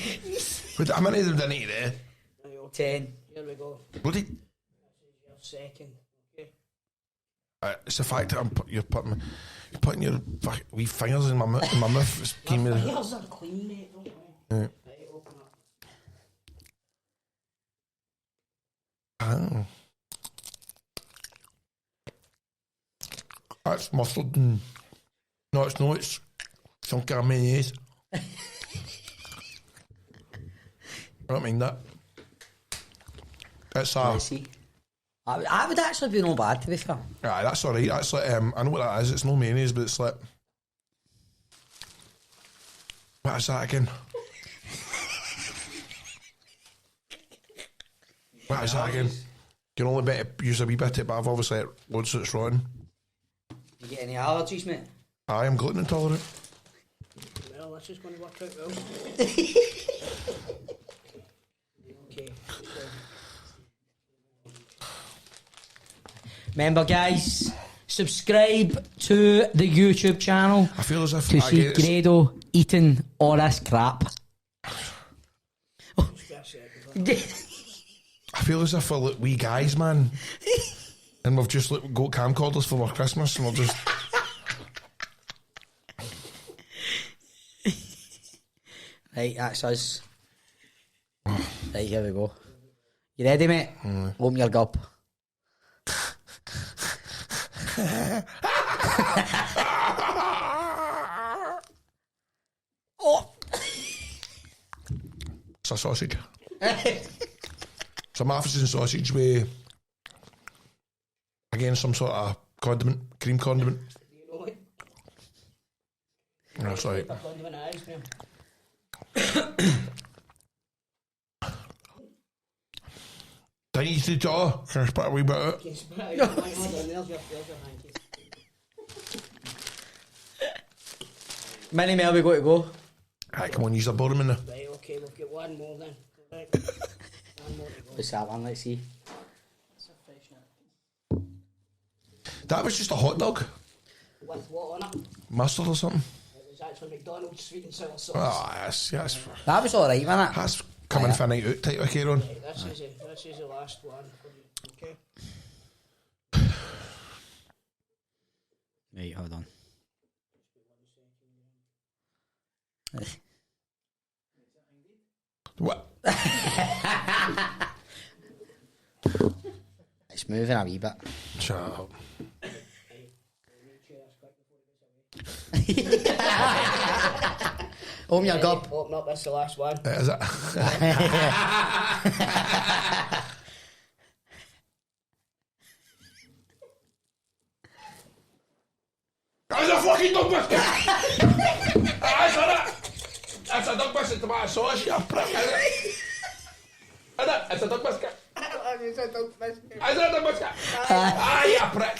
But how many of them didn't eat there? 10. Here we go. Bloody... Your second. Okay. It's the fact that you're putting me... You're putting your wee fingers in my mouth. It's giving me the... Yours are clean, mate. Don't worry. Yeah. Right, open up. Oh. That's mustard and... No, it's not. It's some kind of mayonnaise. I don't mean that. It's I see. I would actually be no bad, to be fair. Aye, that's alright. That's like, I know what that is. It's no mayonnaise, but it's like... What is that again? What is that again? You can only use a wee bit of it, but I've obviously loads that's rotten. You get any allergies, mate? I am gluten intolerant. Well, this is going to work out well. Okay. Remember, guys, subscribe to the YouTube channel I feel as if to see Grado eating all this crap. I feel as if we're like wee guys, man. And we've just got camcorders for our Christmas and we're just... Right, that's us. Right, here we go. You ready, mate? Open your gob. Oh! It's a sausage. It's a Matheson sausage with, again, some sort of condiment, cream condiment. You know what? That's right. The condiment it is, man. Didn't you see jaw? Can I spit a wee bit out? Okay, spit it out. Right, hold on, there's your hanky. Many mail we got to go. Right, come on, use the bottom in there. Right, okay, we've got one more then. Right. One more to go. What's that one? Let's see. It's a fresh nut. That was just a hot dog. With what on it? Mustard or something. It was actually McDonald's sweet and sour sauce. Ah, yes. That was alright, wasn't it? That's coming for a night out type of care on. Right, this is the last one for you, okay? Right, hold on. What? It's moving a wee bit. Shut up. Open your gob. Open up, that's the last one. Is it? That's a fucking dog biscuit! That's it! That's a dog biscuit tomato sauce, you prick, is it? Is it? It's a dog biscuit. It's a dog biscuit. Is it a dog biscuit? Ah, you prick!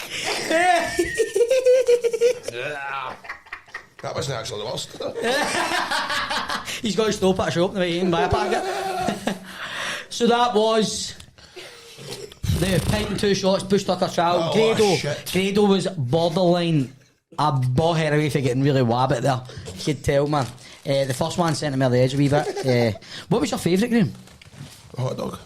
That wasn't actually the worst. He's got to stop at a shop to buy a packet. So that was the Pint and 2 shots Bushtucker trial. Oh, shit. Grado was borderline a bother away for getting really wabbit there. You could tell, man. The first one sent him over the edge a wee bit. What was your favourite, Graham? Hot dog.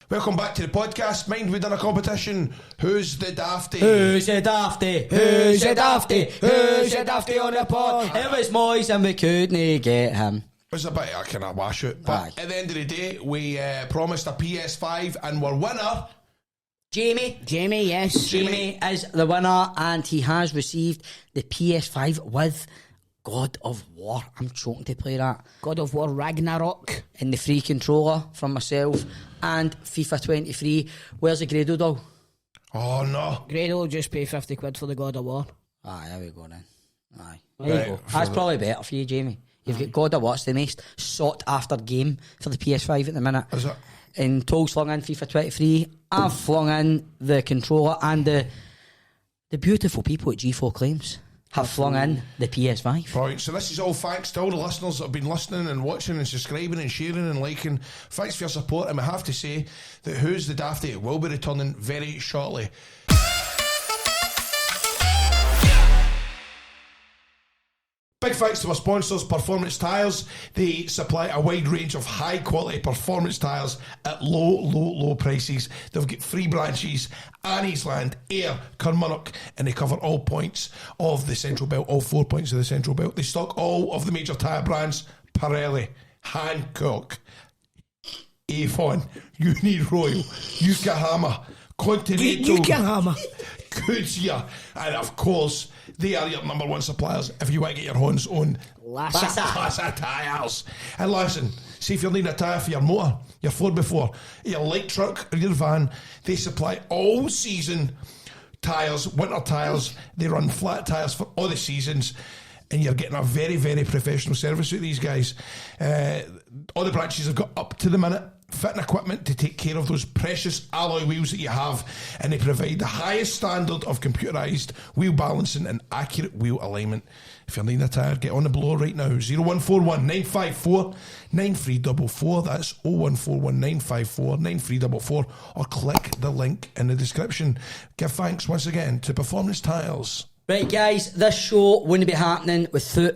Welcome back to the podcast. Mind we done a competition. Who's the dafty? Who's the dafty? Who's the dafty? Who's the dafty on the pod? It was Moyes and we couldn't get him. It was a bit of a kind of wash out. But at the end of the day, we promised a PS5 and we're winner. Jamie, yes. Jamie is the winner and he has received the PS5 with God of War. I'm choking to play that. God of War Ragnarok. And the free controller from myself and FIFA 23. Where's the Grado doll? Oh no. Grado will just pay 50 quid for the God of War. Aye, there we go then. Aye. There you go. That's probably better for you, Jamie. You've got God of War. It's the most sought after game for the PS5 at the minute. Is it? And Tol's flung in FIFA 23. I've flung in the controller and the beautiful people at G4 Claims have flung in the PS5. Right, so this is all thanks to all the listeners that have been listening and watching and subscribing and sharing and liking. Thanks for your support, and we have to say that Who's the Dafty will be returning very shortly. Big thanks to our sponsors, Performance Tyres. They supply a wide range of high-quality performance tyres at low prices. They've got 3 branches, Anniesland, Ayr, Carmunnock, and they cover all points of the Central Belt, all 4 points of the Central Belt. They stock all of the major tyre brands, Pirelli, Hankook, Avon, Uniroyal, Yokohama, Continental, Yokohama, Goodyear, and of course they are your number 1 suppliers if you want to get your hands on Flat Tyres. And listen, see if you're needing a tyre for your motor, your 4x4, your light truck or your van, they supply all season tyres, winter tyres. They run flat tyres for all the seasons, and you're getting a very, very professional service with these guys. All the branches have got up to the minute fitting equipment to take care of those precious alloy wheels that you have, and they provide the highest standard of computerised wheel balancing and accurate wheel alignment. If you're needing a tyre, get on the blower right now. 0141 954 9344. That's 0141 954 9344, or click the link in the description. Give thanks once again to Performance Tyres. Right, guys, this show wouldn't be happening without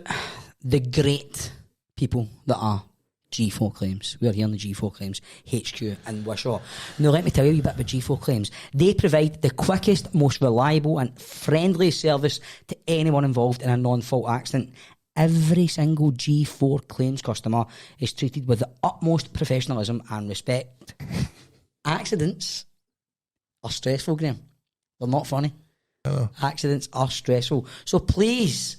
the great people that are G4 Claims. We are here on the G4 Claims HQ in Wishaw. Now, let me tell you a wee bit about G4 Claims. They provide the quickest, most reliable and friendliest service to anyone involved in a non-fault accident. Every single G4 Claims customer is treated with the utmost professionalism and respect. Accidents are stressful, Graham. They're not funny. Accidents are stressful. So please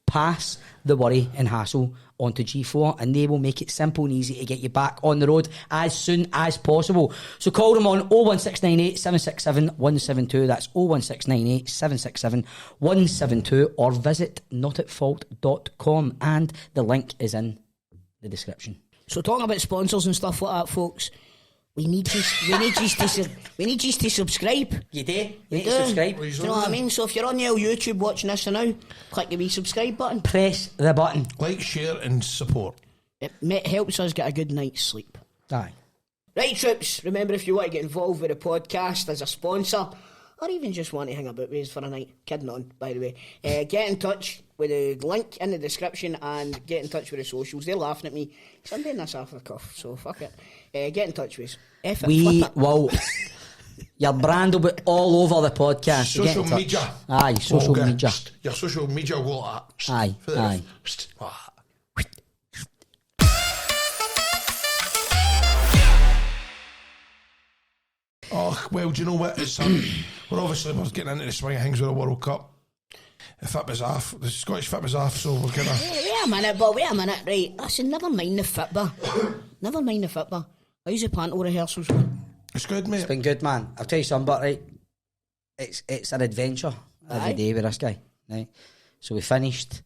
pass the worry and hassle onto G4, and they will make it simple and easy to get you back on the road as soon as possible. So call them on 01698 767 172. That's 01698 767 172, or visit notatfault.com, and the link is in the description. So talking about sponsors and stuff like that, folks, we need you to subscribe. You do? You need to subscribe. Do you know what I mean? So if you're on the old YouTube watching this now, click the wee subscribe button. Press the button. Like, share and support. It helps us get a good night's sleep. Aye. Right, troops, remember, if you want to get involved with the podcast as a sponsor, or even just want to hang about with us for a night, kidding on, by the way, get in touch with the link in the description, and get in touch with the socials. They're laughing at me because I'm doing this off the cuff, so fuck it. Get in touch with us. We will. Your brand will be all over the podcast. Social media. Aye, social media. Your social media will Aye. Oh, well, do you know what? It's we're getting into the swing of things with the World Cup. The Scottish fit was off, so we're gonna... Wait a minute, right. Listen, never mind the fitba. How's the panto rehearsals going? It's good, mate. It's been good, man. I'll tell you something, but right, it's an adventure every day with this guy, right? So we finished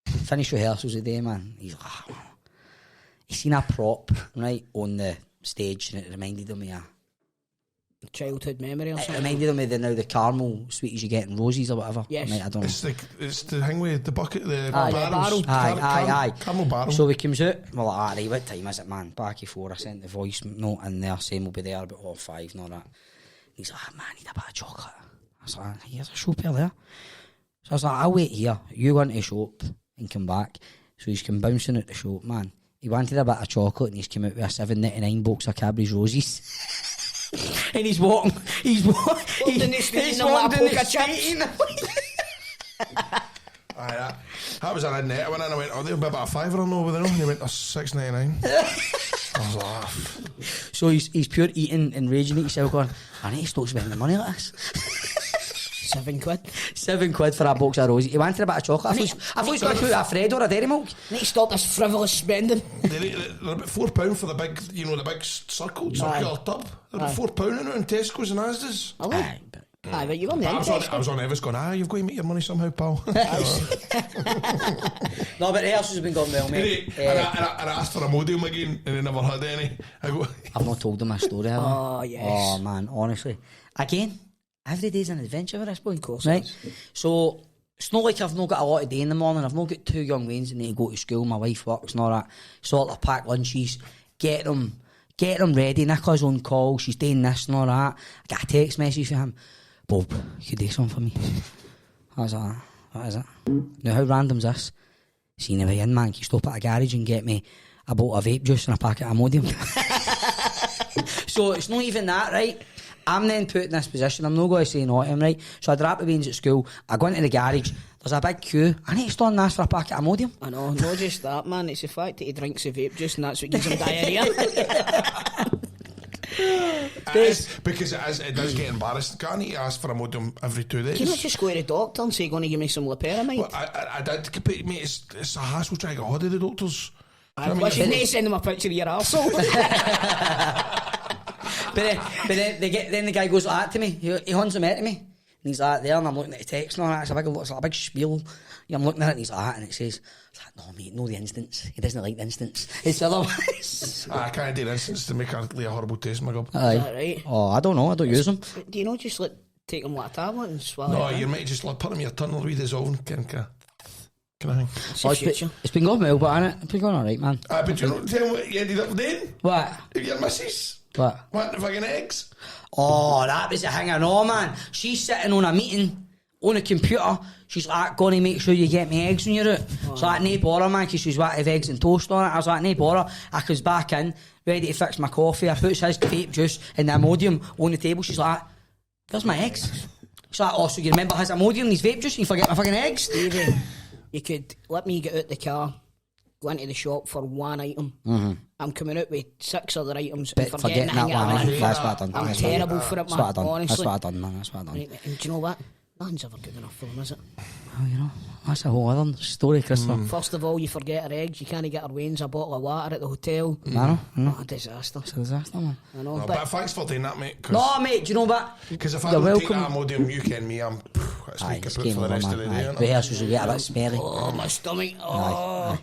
rehearsals today, man. He's like, he seen a prop, right, on the stage, and it reminded him of a childhood memory or something. It reminded him of the caramel sweeties you get in Roses or whatever. Yes. Right, I don't know. It's the thing with the bucket, the barrels. barrels. Aye. Caramel barrel. So we comes out, we're like, right, what time is it, man? Back at 4, I sent the voice note in there saying we'll be there about 5 and all that. He's like, man, I need a bit of chocolate. I was like, here's a shop here there. So I was like, I'll wait here. You go into the shop and come back. So he's come bouncing at the shop, man. He wanted a bit of chocolate, and he's come out with a $7.99 box of Cadbury's Roses. And he's walking down the street. Aye, that was an net. I went in and I went, they'll be about a £5 or no, and he went, $6.99. I was like, So he's pure eating and raging at himself, going, I need to stop spending money like this. £7. £7 for a box of Roses. He wanted a bit of chocolate. I thought he was going to put a Fred or a Dairy Milk. Need to stop this frivolous spending. They're about £4 for the big, the big circular tub. They're about £4 in it in Tesco's and Asda's. Aye, but you're on the I was on Everest going, you've got to make your money somehow, pal. No, but the rehearsals have been going well, mate. And I asked for a Imodium again, and they never had any. I've not told them my story, have I? Oh, yes. Oh, man, honestly. Again, every day's an adventure with this boy. Of course, right? So it's not like I've not got a lot to do in the morning. I've not got 2 young wains that need to go to school. My wife works and all that. Sort of pack lunches, get them ready. Nicola's on call. She's doing this and all that. I got a text message from him. Bob, you could do something for me. I was like, what is it? Now, how random's this? See never in, man. Can you stop at a garage and get me a bottle of vape juice and a packet of Imodium? So it's not even that, right? I'm then put in this position. I'm not going to say no to him, right? So I drop the beans at school. I go into the garage. There's a big queue. I need to stand and ask for a packet of Imodium. I know, not just that, man. It's the fact that he drinks the vape juice and that's what gives him diarrhea. Because it does get embarrassing. Can't he ask for a Imodium every 2 days? Can you not just go to the doctor and say, going to give me some loperamide? Well, I did, but mate, it's a hassle trying to get hold of the doctors. I should not send them a picture of your arsehole. But then the guy goes like that to me. He hands him out to me. And he's like there, and I'm looking at the text and all that. It's like a big spiel. I'm looking at it and he's like that, and it says, no mate, no the instance. He doesn't like the instance. It's otherwise. I can't do the instance to make a horrible taste in my gob. Aye. Is that right? Oh, I don't know. I don't use them. Do you not just take them like a tablet and swallow No, it? you might just put them in your tunnel, wee dissolving kind of thing. It's been going well, but hasn't it? It's been going alright, man. But you know, tell me what you ended up doing? What? If your missus What? wanting fucking eggs. Oh, that was a thing I know, man. She's sitting on a meeting on a computer. She's like, going to make sure you get me eggs when you're out. So like, no bother, man, because she's wanting to have eggs and toast on it. I was like, no bother. I comes back in, ready to fix my coffee. I puts his vape juice and the Imodium on the table. She's like, there's my eggs. She's like, oh, so you remember his Imodium and his vape juice and you forget my fucking eggs? Stevie, you could let me get out the car, go into the shop for one item. Mm-hmm. I'm coming out with 6 other items and forgetting that one. That's what I done. I'm terrible for it, man. Honestly. That's what I done, man. That's what I done. Right, and do you know what? Nothing's ever good enough for them, is it? Oh, you know, that's a whole other story, Christopher. First of all, you forget her eggs. You can't get her Wayne's a bottle of water at the hotel. I know. Oh, a disaster. It's a disaster, man. I know. No, but thanks for doing that, mate. No, mate, do you know what? Because if I You're don't take welcome. that Imodium, you ken me, I'm it's Aye, like a it's put game for the over, rest man. of the day. Aye. Innit? Rehearsals will get a bit smelly. Oh, my stomach. Oh.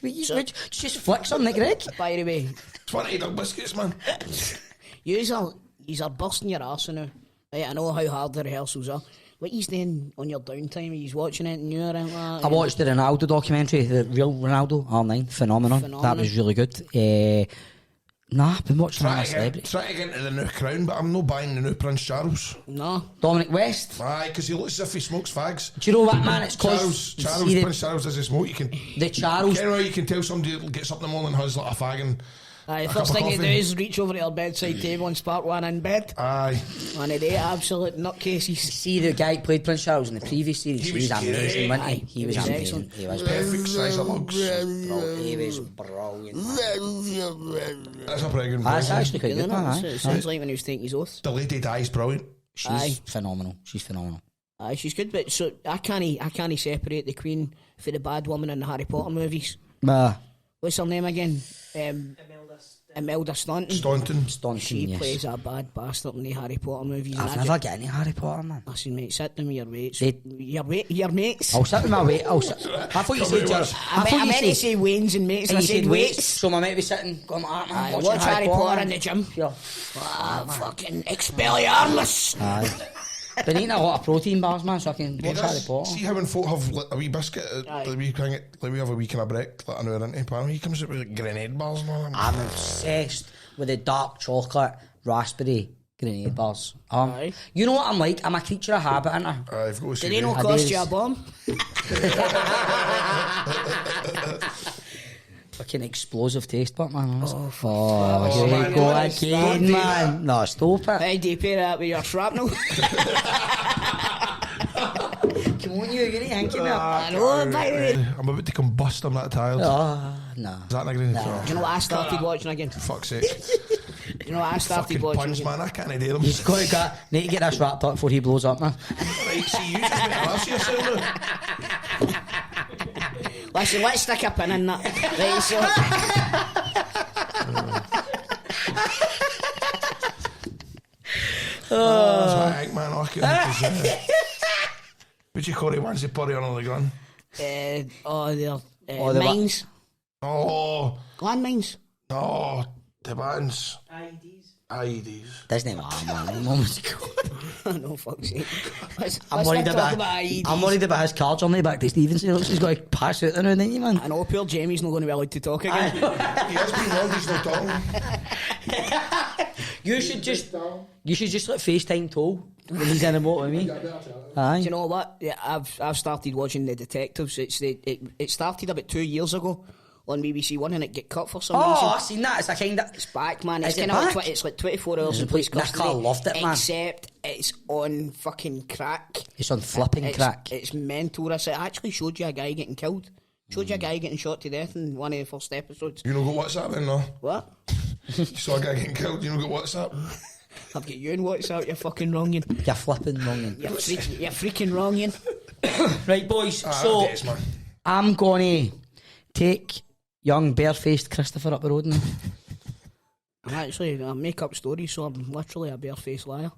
Aye. Just flick something, Greg. By the way, It's one of the biscuits, man. yous are bursting your arse now. Right, I know how hard the rehearsals are. What he's doing on your downtime? Are you watching it and you're I watched the Ronaldo documentary, the real Ronaldo, R9, phenomenon. That was really good. Nah, I've been watching that celebrity. Try to get into the new crown, but I'm not buying the new Prince Charles. No. Dominic West. Aye, because he looks as if he smokes fags. Do you know what, man? It's cause Prince Charles doesn't smoke. You can the Charles. You can tell somebody gets up in the morning and has like a fag and Aye, first thing you do is reach over to their bedside table and spark one in bed. Aye. And they absolute nutcases. See the guy who played Prince Charles in the previous series. He was amazing, wasn't he? He was amazing. excellent. He was Perfect size of lugs. He was brilliant. That's a pretty good That's movie. actually quite good, man. It sounds like when he was taking his oath. The lady dies brilliant. She's phenomenal. She's phenomenal. Aye, she's good, but so I can't separate the Queen for the bad woman in the Harry Potter movies. What's her name again? Imelda Staunton. She Yes. plays a bad bastard in the Harry Potter movies. I've never got any Harry Potter, man. Listen, mate, sit down with your mates. They- Your mates. I'll sit with my weight. I thought you said yours. I meant to say Wayne's and mates, and I said weights. So my mate be sitting going like that, man. Aye, watching watch Harry Potter in man. the gym. Yeah. Fucking Expelliarmus. Aye. Been eating a lot of protein bars, man, so I can watch Harry Potter. See how when folk have like, a wee biscuit, like we have a wee kind of break, like an hour into pan, he comes up with like, grenade bars and all that. I'm obsessed with the dark chocolate raspberry grenade bars. Aye. You know what I'm like? I'm a creature of habit, ain't I? I've got to Did see they not I cost do. you a bomb? Fucking explosive taste, but man. Here man, we go man, again, stop man. No, stop it. Hey, do you pair that with your shrapnel? Come on, you need hanky me up. I know, by the way. I'm about to combust on that tires. Oh, no. Is that not going to Do you know what I started watching again? Fuck's sake. Do you know what I started Fucking watching punch, again? man, I can't do them. He's got to need to get this wrapped up before he blows up, man. Right, see, you just make a laugh yourself now. Listen, let's stick a pin in that. Right, so... That's what I think, man. I can, what do you call it once they put it on the gun? they're the mines. Oh, Landmines. no, the bands. IEDs. Doesn't matter, man. Moments ago. No, fuck's sake. I'm worried about his car journey back to Stevenson. He looks like he's got to pass out there now, isn't he, man? I know, poor Jamie's not going to be allowed to talk again. He has been warned, he's not talking. You should just like FaceTime Toll when he's in a motor with me. Aye. Do you know what? Yeah, I've started watching The Detectives. It started about 2 years ago on BBC One, and it get cut for some reason. Oh, I've seen that. It's a kind of... It's back, man. It's Is it kind of back? like it's like 24 hours in police Nicola custody. loved it, man. Except it's on fucking crack. It's on flipping crack. It's mental. I actually showed you a guy getting killed. Showed you a guy getting shot to death in one of the first episodes. You know got WhatsApp then, no? What? You saw a guy getting killed, you know got WhatsApp? I've got you in WhatsApp, you fucking wrongin'. You're flipping wrongin'. You're freaking wrongin'. Right, boys, Ah, so days, man. I'm gonna take young barefaced Christopher up the road now. I make up stories, so I'm literally a barefaced liar.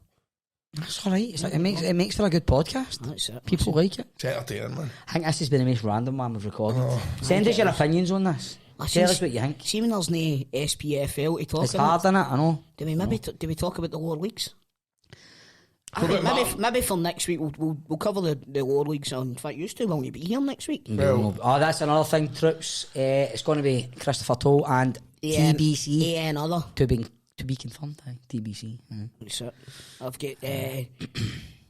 That's alright. It makes for a good podcast. That's it. People like it. It's entertaining, man. I think this has been the most random one we've recorded. Oh. Send us your opinions on this. Tell us what you think. See when there's no SPFL to talk It's about. hard, innit? I know. Do we maybe do we talk about the lower leagues? What about Maybe for next week we'll cover the lower leagues. In fact, you two won't be here next week. Well, Oh, that's another thing, troops. It's going to be Christopher Toll and TBC. and other. To be confirmed, TBC. That's it. I've got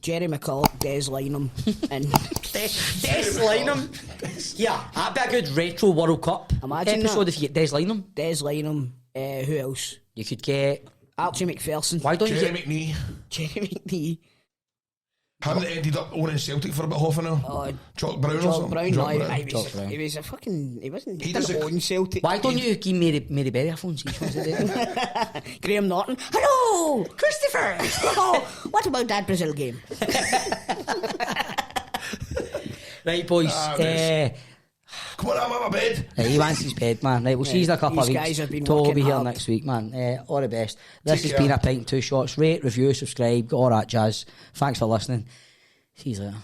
Jerry McCulloch, Des Lynham, and Des Lynham. Yeah, that'd be a good retro World Cup Imagine episode that. if you get Des Lynham. Des Lynham. Who else? You could get... Archie McPherson. Why don't you Jeremy get... McNee. Jerry McNee. Haven't they ended up owning Celtic for about half an hour? Oh, Jock Brown or Jock something? Brown. Jock No, Brown. he was a fucking... He wasn't... He does didn't a- own Celtic. Why don't you give Mary Berry a phone? See if she wants to do it. Graham Norton. Hello, Christopher. Oh, what about that Brazil game? Right, boys. mate. Come on, I'm on my bed. He wants his bed, man. Right, we'll see you in a couple of These weeks. guys have been Toll will working be here hard. next week, man. All the best. This Take has been care. a Pint and Two Shots. Rate, review, subscribe, all that jazz. Thanks for listening. See you later.